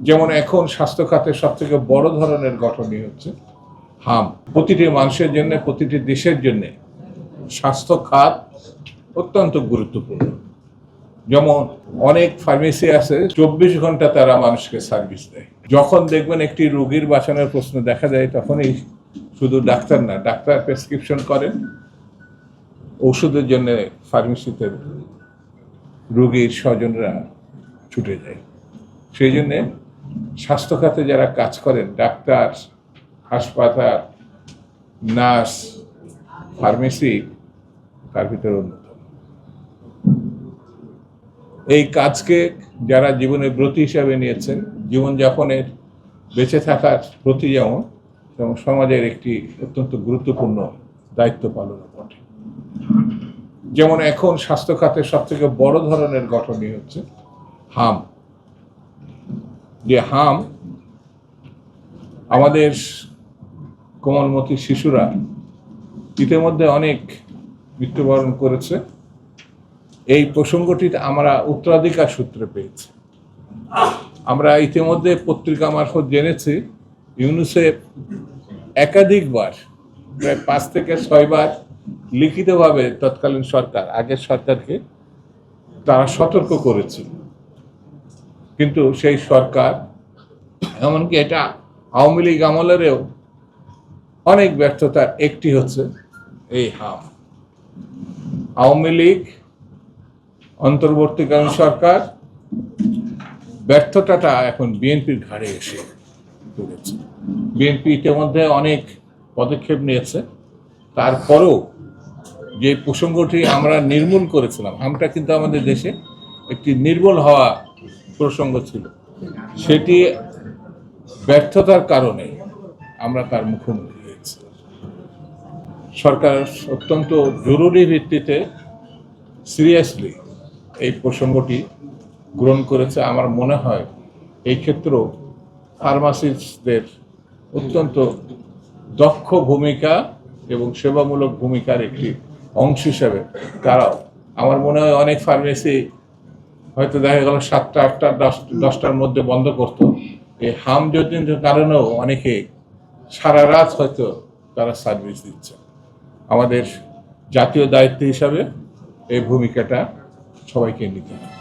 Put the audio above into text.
যেমন এখন স্বাস্থ্য খাতের সবথেকে বড় ধরনের গঠনই হচ্ছে হাম। প্রতিটি মানুষের জন্য, প্রতিটি দেশের জন্য স্বাস্থ্য খাত অত্যন্ত গুরুত্বপূর্ণ। যেমন অনেক ফার্মেসি আছে 24 ঘন্টা তারা মানুষকে সার্ভিস দেয়। যখন দেখবেন একটি রোগীর বাঁচানোর প্রশ্ন দেখা যায়, তখনই শুধু ডাক্তার না, ডাক্তার প্রেসক্রিপশন করেন ওষুধের জন্য, ফার্মেসিতে রোগীর স্বজনরা ছুটে যায়। সেই জন্যে স্বাস্থ্য খাতে যারা কাজ করেন, ডাক্তার, হাসপাতাল, নার্স, ফার্মেসি তার ভিতরে অন্যতম। এই কাজকে যারা জীবনের ব্রতী হিসাবে নিয়েছেন, জীবনযাপনের বেঁচে থাকার প্রতি যেমন সমাজের একটি অত্যন্ত গুরুত্বপূর্ণ দায়িত্ব পালন করে। যেমন এখন স্বাস্থ্য খাতের সবথেকে বড় ধরনের গঠনই হচ্ছে হাম। যে হাম আমাদের কোমলমতি শিশুরা ইতিমধ্যে অনেক মৃত্যুবরণ করেছে। এই প্রসঙ্গটি আমরা উত্তরাধিকার সূত্রে পেয়েছি। আমরা ইতিমধ্যে পত্রিকা মারফত জেনেছি ইউনিসেফ একাধিকবার, প্রায় 5 থেকে 6 বার লিখিতভাবে তৎকালীন সরকার, আগের সরকারকে তারা সতর্ক করেছিল, কিন্তু সেই সরকার, এমনকি এটা আওয়ামী লীগ আমলেরও অনেক ব্যর্থতার একটি হচ্ছে এই হাম। আওয়ামী লীগ, অন্তর্বর্তীকালীন সরকার ব্যর্থতাটা এখন বিএনপির ঘাড়ে এসে পড়েছে। বিএনপি ইতিমধ্যে অনেক পদক্ষেপ নিয়েছে, তারপরেও যে প্রসঙ্গটি আমরা নির্মূল করেছিলাম, হামটা কিন্তু আমাদের দেশে একটি নির্মূল হওয়া প্রসঙ্গ ছিল, সেটি ব্যর্থতার কারণে আমরা তার মুখোমুখি হয়েছি। সরকার অত্যন্ত জরুরি ভিত্তিতে সিরিয়াসলি এই প্রসঙ্গটি গ্রহণ করেছে। আমার মনে হয় এই ক্ষেত্রেও ফার্মাসিস্টদের অত্যন্ত দক্ষ ভূমিকা এবং সেবামূলক ভূমিকার একটি অংশ হিসাবে তারাও, আমার মনে হয় অনেক ফার্মেসি হয়তো দেখা গেল 7টা, 8টা, 10টার মধ্যে বন্ধ করতো। এই হাম জনিত কারণেও অনেকে সারা রাত হয়তো তারা সার্ভিস দিচ্ছে। আমাদের জাতীয় দায়িত্ব হিসাবে এই ভূমিকাটা সবাইকে নিতে হবে।